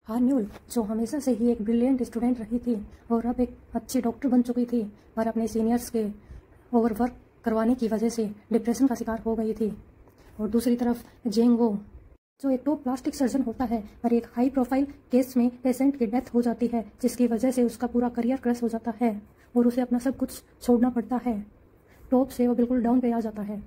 हान्यूल, जो हमेशा से ही एक ब्रिलियंट स्टूडेंट रही थी और अब एक अच्छी डॉक्टर बन चुकी थी, पर अपने सीनियर्स के ओवरवर्क करवाने की वजह से डिप्रेशन का शिकार हो गई थी। और दूसरी तरफ जेंग वो, जो एक टॉप प्लास्टिक सर्जन होता है, पर एक हाई प्रोफाइल केस में पेशेंट की डेथ हो जाती है, जिसकी वजह से उसका पूरा करियर क्रैश हो जाता है और उसे अपना सब कुछ छोड़ना पड़ता है। टॉप से वो बिल्कुल डाउन पे आ जाता है।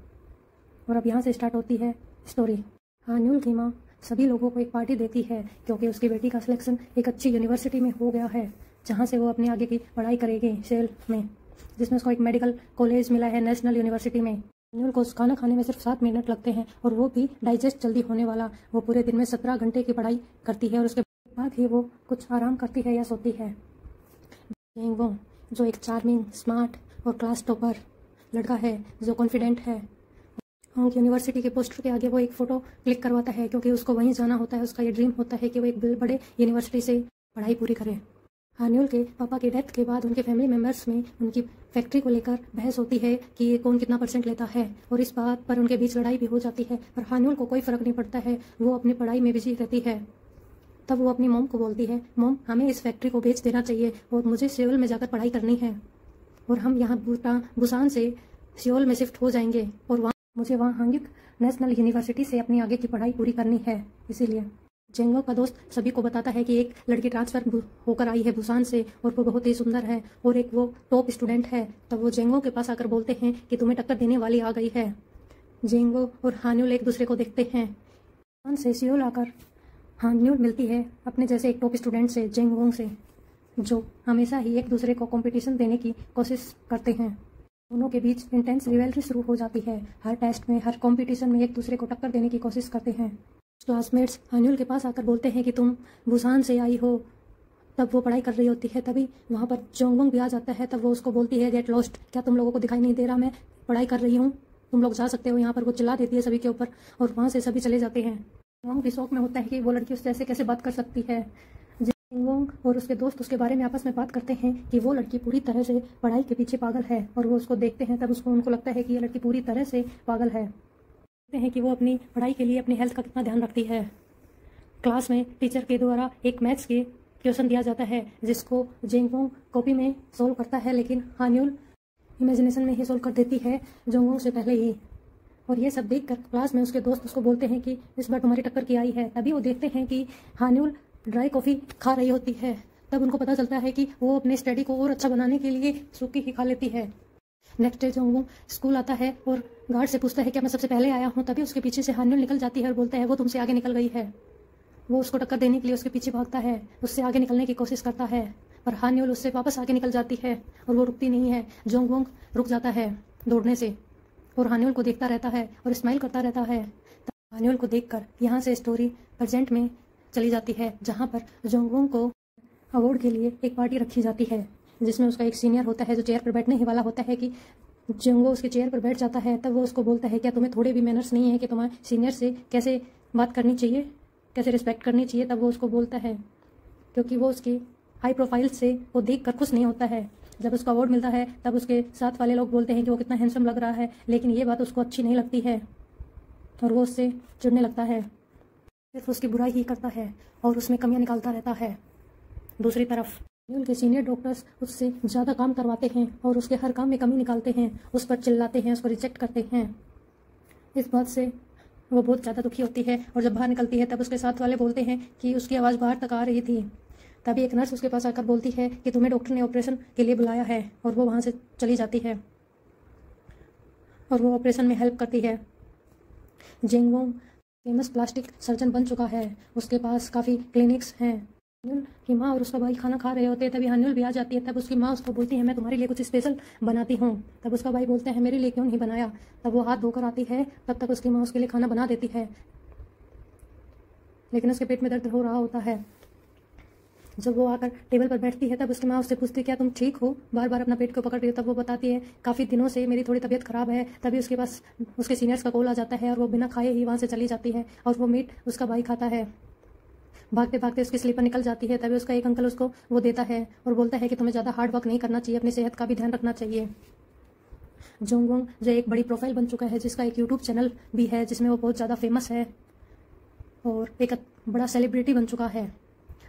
और अब यहाँ से स्टार्ट होती है स्टोरी। हान्यूल की माँ सभी लोगों को एक पार्टी देती है क्योंकि उसकी बेटी का सिलेक्शन एक अच्छी यूनिवर्सिटी में हो गया है, जहाँ से वो अपनी आगे की पढ़ाई करेगी सेल में, जिसमें उसको एक मेडिकल कॉलेज मिला है नेशनल यूनिवर्सिटी में। हान्यूल को खाना खाने में सिर्फ 7 मिनट लगते हैं और वो भी डाइजेस्ट जल्दी होने वाला। वो पूरे दिन में 17 घंटे की पढ़ाई करती है और उसके बाद ही वो कुछ आराम करती है या सोती है। जेंग वो, जो एक चार्मिंग, स्मार्ट और क्लास टॉपर लड़का है, जो कॉन्फिडेंट है, यूनिवर्सिटी के पोस्टर के आगे वो एक फ़ोटो क्लिक करवाता है क्योंकि उसको वहीं जाना होता है। उसका ये ड्रीम होता है कि वो एक बड़े यूनिवर्सिटी से पढ़ाई पूरी करे। हान्यूल के पापा की डेथ के बाद उनके फैमिली मेम्बर्स में उनकी फैक्ट्री को लेकर बहस होती है कि ये कौन कितना % लेता है, और इस बात पर उनके बीच लड़ाई भी हो जाती है। पर हान्यूल को कोई फ़र्क नहीं पड़ता है, वो अपनी पढ़ाई में बिजी रहती है। तब वो अपनी मॉम को बोलती है, मॉम, हमें इस फैक्ट्री को बेच देना चाहिए और मुझे सियोल में जाकर पढ़ाई करनी है, और हम यहाँ बुसान से सियोल में शिफ्ट हो जाएंगे और मुझे वहाँ हांग्युक नेशनल यूनिवर्सिटी से अपनी आगे की पढ़ाई पूरी करनी है। इसीलिए जेंगो का दोस्त सभी को बताता है कि एक लड़की ट्रांसफ़र होकर आई है बुसान से और वो बहुत ही सुंदर है और एक वो टॉप स्टूडेंट है। तब वो जेंगो के पास आकर बोलते हैं कि तुम्हें टक्कर देने वाली आ गई है। जेंगो और हान्यूल एक दूसरे को देखते हैं। बुसान से सियोल आकर हान्यूल मिलती है अपने जैसे एक टॉप स्टूडेंट से, जेंगवोंग से, जो हमेशा ही एक दूसरे को कंपटीशन देने की कोशिश करते हैं। दोनों के बीच इंटेंस रिवेलरी शुरू हो जाती है। हर टेस्ट में, हर कंपटीशन में एक दूसरे को टक्कर देने की कोशिश करते हैं। क्लासमेट्स हान्यूल के पास आकर बोलते हैं कि तुम बुसान से आई हो। तब वो पढ़ाई कर रही होती है, तभी वहाँ पर जोंगवोंग भी आ जाता है। तब वो उसको बोलती है, गेट लॉस्ट, क्या तुम लोगों को दिखाई नहीं दे रहा मैं पढ़ाई कर रही हूँ, तुम लोग जा सकते हो यहाँ पर। वो चिल्ला देती है सभी के ऊपर और वहाँ से सभी चले जाते हैं। जोंगवोंग भी शौक में होता है कि वो लड़की उससे ऐसे कैसे बात कर सकती है। जेंगवोंग और उसके दोस्त उसके बारे में आपस में बात करते हैं कि वो लड़की पूरी तरह से पढ़ाई के पीछे पागल है, और वो उसको देखते हैं। तब उनको लगता है कि ये लड़की पूरी तरह से पागल है। देखते हैं कि वो अपनी पढ़ाई के लिए अपनी हेल्थ का कितना ध्यान रखती है। क्लास में टीचर के द्वारा एक मैथ्स के क्वेश्चन दिया जाता है, जिसको जेंगवोंग कॉपी में सोल्व करता है, लेकिन हान्यूल इमेजिनेशन में ही सोल्व कर देती है जेंगवोंग से पहले ही। और ये सब देखकर क्लास में उसके दोस्त उसको बोलते हैं कि इस बार तुम्हारी टक्कर की आई है। तभी वो देखते हैं कि हान्यूल ड्राई कॉफ़ी खा रही होती है। तब उनको पता चलता है कि वो अपने स्टडी को और अच्छा बनाने के लिए सूखी ही खा लेती है। नेक्स्ट डे जेंगवोंग स्कूल आता है और गार्ड से पूछता है कि मैं सबसे पहले आया हूँ। तभी उसके पीछे से हान्यूल निकल जाती है और बोलता है वो तुमसे आगे निकल गई है। वो उसको टक्कर देने के लिए उसके पीछे भागता है, उससे आगे निकलने की कोशिश करता है, पर हान्यूल उससे वापस आगे निकल जाती है और वो रुकती नहीं है। जेंगवोंग रुक जाता है दौड़ने से और हान्यूल को देखता रहता है और स्माइल करता रहता है। हान्यूल को देखकर यहाँ से स्टोरी प्रेजेंट में चली जाती है, जहाँ पर जेंगवोंग को अवार्ड के लिए एक पार्टी रखी जाती है, जिसमें उसका एक सीनियर होता है जो चेयर पर बैठने ही वाला होता है कि जेंगो उसके चेयर पर बैठ जाता है। तब वो उसको बोलता है, क्या तुम्हें थोड़े भी मैनर्स नहीं है कि तुम्हारे सीनियर से कैसे बात करनी चाहिए, कैसे रिस्पेक्ट करनी चाहिए। तब वो उसको बोलता है, क्योंकि वो उसकी हाई प्रोफाइल से वो देख कर खुश नहीं होता है। जब उसको अवार्ड मिलता है तब उसके साथ वाले लोग बोलते हैं कि वो कितना हैंडसम लग रहा है, लेकिन ये बात उसको अच्छी नहीं लगती है और वो उससे चिढ़ने लगता है, सिर्फ उसकी बुराई ही करता है और उसमें कमियां निकालता रहता है। दूसरी तरफ उनके सीनियर डॉक्टर्स उससे ज़्यादा काम करवाते हैं और उसके हर काम में कमी निकालते हैं, उस पर चिल्लाते हैं, उसको रिजेक्ट करते हैं। इस बात से वो बहुत ज़्यादा दुखी होती है और जब बाहर निकलती है तब उसके साथ वाले बोलते हैं कि उसकी आवाज़ बाहर तक आ रही थी। तभी एक नर्स उसके पास आकर बोलती है कि तुम्हें डॉक्टर ने ऑपरेशन के लिए बुलाया है, और वो वहाँ से चली जाती है और वो ऑपरेशन में हेल्प करती है। जेंगवोंग फेमस प्लास्टिक सर्जन बन चुका है, उसके पास काफ़ी क्लिनिक्स हैं। हान्यूल की माँ और उसका भाई खाना खा रहे होते हैं, तभी हान्यूल भी आ जाती है। तब उसकी माँ उसको बोलती है, मैं तुम्हारे लिए कुछ स्पेशल बनाती हूँ। तब उसका भाई बोलता है, मेरे लिए क्यों नहीं बनाया। तब वो हाथ धोकर आती है, तब तक उसकी माँ उसके लिए खाना बना देती है, लेकिन उसके पेट में दर्द हो रहा होता है। जब वो आकर टेबल पर बैठती है तब उसकी माँ उससे पूछती है, क्या तुम ठीक हो, बार बार अपना पेट को पकड़ रही हो। तब वो बताती है, काफ़ी दिनों से मेरी थोड़ी तबीयत खराब है। तभी उसके पास उसके सीनियर्स का कॉल आ जाता है और वो बिना खाए ही वहाँ से चली जाती है और वो मीट उसका भाई खाता है। भागते भागते उसकी स्लीपर निकल जाती है। तभी उसका एक अंकल उसको वो देता है और बोलता है कि तुम्हें ज़्यादा हार्ड वर्क नहीं करना चाहिए, अपनी सेहत का भी ध्यान रखना चाहिए। जेंगवोंग जो एक बड़ी प्रोफाइल बन चुका है, जिसका एक यूट्यूब चैनल भी है जिसमें वो बहुत ज़्यादा फेमस है और एक बड़ा सेलिब्रिटी बन चुका है,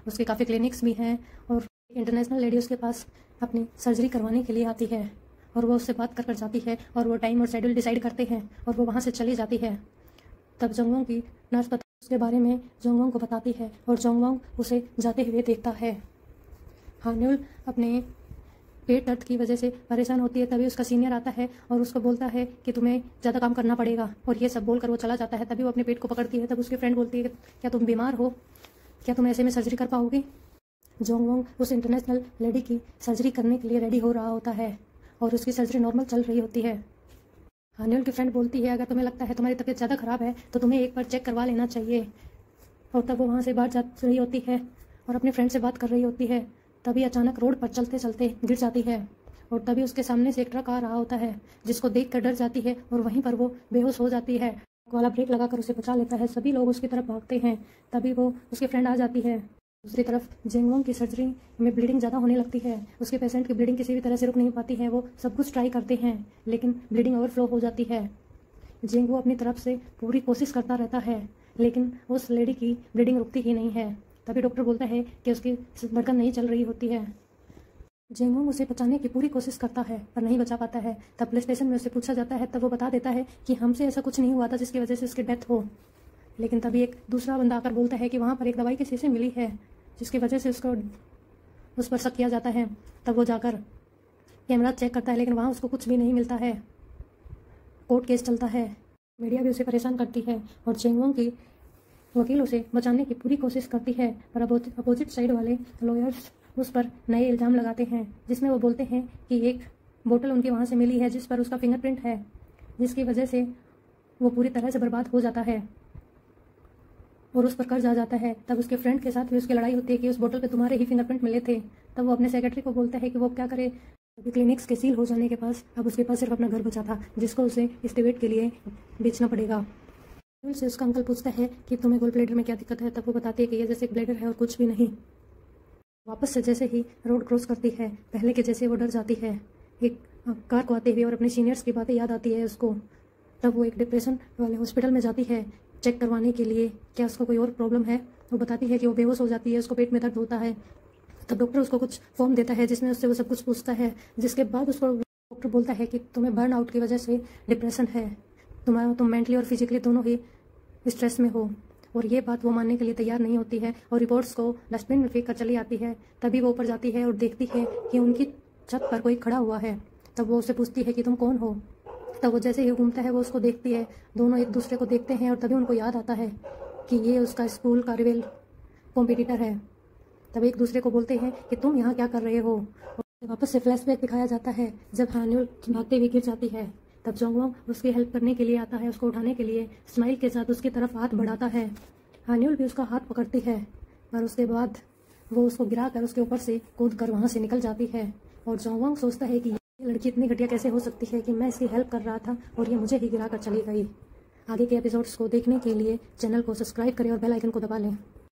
उसके काफ़ी क्लिनिक्स भी हैं और इंटरनेशनल लेडी उसके पास अपनी सर्जरी करवाने के लिए आती है और वो उससे बात कर जाती है और वो टाइम और शेड्यूल डिसाइड करते हैं और वो वहाँ से चली जाती है। तब जोंगवोंग की नर्स उसके बारे में जोंगवोंग को बताती है और जोंगवोंग उसे जाते हुए देखता है। हान्युल अपने पेट दर्द की वजह से परेशान होती है। तभी उसका सीनियर आता है और उसको बोलता है कि तुम्हें ज़्यादा काम करना पड़ेगा और ये सब बोलकर वो चला जाता है। तभी वो अपने पेट को पकड़ती है। तब उसकी फ्रेंड बोलती है क्या तुम बीमार हो, क्या तुम ऐसे में सर्जरी कर पाओगी। जोंगवोंग उस इंटरनेशनल लेडी की सर्जरी करने के लिए रेडी हो रहा होता है और उसकी सर्जरी नॉर्मल चल रही होती है। हान्युल की फ्रेंड बोलती है अगर तुम्हें लगता है तुम्हारी तबीयत ज़्यादा ख़राब है तो तुम्हें एक बार चेक करवा लेना चाहिए। और तब वो वहाँ से बाहर जा रही होती है और अपने फ्रेंड से बात कर रही होती है। तभी अचानक रोड पर चलते चलते गिर जाती है और तभी उसके सामने से एक ट्रक आ रहा होता है जिसको देखकर डर जाती है और वहीं पर वो बेहोश हो जाती है। ट्रक वाला ब्रेक लगाकर उसे बचा लेता है। सभी लोग उसकी तरफ भागते हैं। तभी वो उसकी फ्रेंड आ जाती है। दूसरी तरफ जोंगवोंग की सर्जरी में ब्लीडिंग ज़्यादा होने लगती है। उसके पेशेंट की ब्लीडिंग किसी भी तरह से रुक नहीं पाती है। वो सब कुछ ट्राई करते हैं लेकिन ब्लीडिंग ओवरफ्लो हो जाती है। जोंगवो अपनी तरफ से पूरी कोशिश करता रहता है लेकिन उस लेडी की ब्लीडिंग रुकती ही नहीं है। तभी डॉक्टर बोलता है कि उसकी धड़कन नहीं चल रही होती है। जोंगवोंग उसे बचाने की पूरी कोशिश करता है पर नहीं बचा पाता है। तब पुलिस स्टेशन में उससे पूछा जाता है। तब वो बता देता है कि हमसे ऐसा कुछ नहीं हुआ था जिसकी वजह से उसकी डेथ हो। लेकिन तभी एक दूसरा बंदा आकर बोलता है कि वहाँ पर एक दवाई की शीशी मिली है जिसकी वजह से उसको उस पर शक किया जाता है। तब वो जाकर कैमरा चेक करता है लेकिन वहाँ उसको कुछ भी नहीं मिलता है। कोर्ट केस चलता है। मीडिया भी उसे परेशान करती है और जोंगवोंग की वकील उसे बचाने की पूरी कोशिश करती है पर अपोजिट साइड वाले लॉयर्स उस पर नए इल्ज़ाम लगाते हैं जिसमें वो बोलते हैं कि एक बोतल उनके वहाँ से मिली है जिस पर उसका फिंगरप्रिंट है जिसकी वजह से वो पूरी तरह से बर्बाद हो जाता है और उस पर कर्ज आ जाता है। तब उसके फ्रेंड के साथ भी उसकी लड़ाई होती है कि उस बोतल पे तुम्हारे ही फिंगरप्रिंट मिले थे। तब वो अपने सेक्रेटरी को बोलता है कि वो क्या करे। अभी क्लिनिक्स के सील हो जाने के पास अब उसके पास सिर्फ अपना घर बचा था जिसको उसे इस डिबेट के लिए बेचना पड़ेगा। से उसका अंकल पूछता है कि तुम्हें गोल ब्लेडर में क्या दिक्कत है। तब वो बताती है कि ये जैसे एक ब्लेडर है और कुछ भी नहीं। वापस से जैसे ही रोड क्रॉस करती है पहले के जैसे वो डर जाती है एक कार को आते हुए और अपने सीनियर्स की बातें याद आती है उसको। तब वो एक डिप्रेशन वाले हॉस्पिटल में जाती है चेक करवाने के लिए क्या उसको कोई और प्रॉब्लम है। वो बताती है कि वो बेहोश हो जाती है, उसको पेट में दर्द होता है। तब डॉक्टर उसको कुछ फॉर्म देता है जिसमें उससे वो सब कुछ पूछता है जिसके बाद उसको डॉक्टर बोलता है कि तुम्हें बर्न आउट की वजह से डिप्रेशन है, तुम मेंटली और फिजिकली दोनों ही स्ट्रेस में हो। और ये बात वो मानने के लिए तैयार नहीं होती है और रिपोर्ट्स को डस्टबिन में फेंक कर चली आती है। तभी वो ऊपर जाती है और देखती है कि उनकी छत पर कोई खड़ा हुआ है। तब वो उससे पूछती है कि तुम कौन हो। तब वो जैसे ही घूमता है वो उसको देखती है। दोनों एक दूसरे को देखते हैं और तभी उनको याद आता है कि ये उसका स्कूल का रिवेल कॉम्पिटिटर है। तब एक दूसरे को बोलते हैं कि तुम यहाँ क्या कर रहे हो। और वापस से फ्लैशबैक दिखाया जाता है जब हान्युल भागते हुए गिर जाती है। तब जोंगवोंग उसकी हेल्प करने के लिए आता है, उसको उठाने के लिए स्माइल के साथ उसकी तरफ हाथ बढ़ाता है। हान्युल भी उसका हाथ पकड़ती है और उसके बाद वो उसको गिरा कर उसके ऊपर से कूद कर वहाँ से निकल जाती है। और जोंगवोंग सोचता है कि ये लड़की इतनी घटिया कैसे हो सकती है कि मैं इसकी हेल्प कर रहा था और ये मुझे ही गिरा कर चली गई। आगे के एपिसोड्स को देखने के लिए चैनल को सब्सक्राइब करें और बेल आइकन को दबा लें।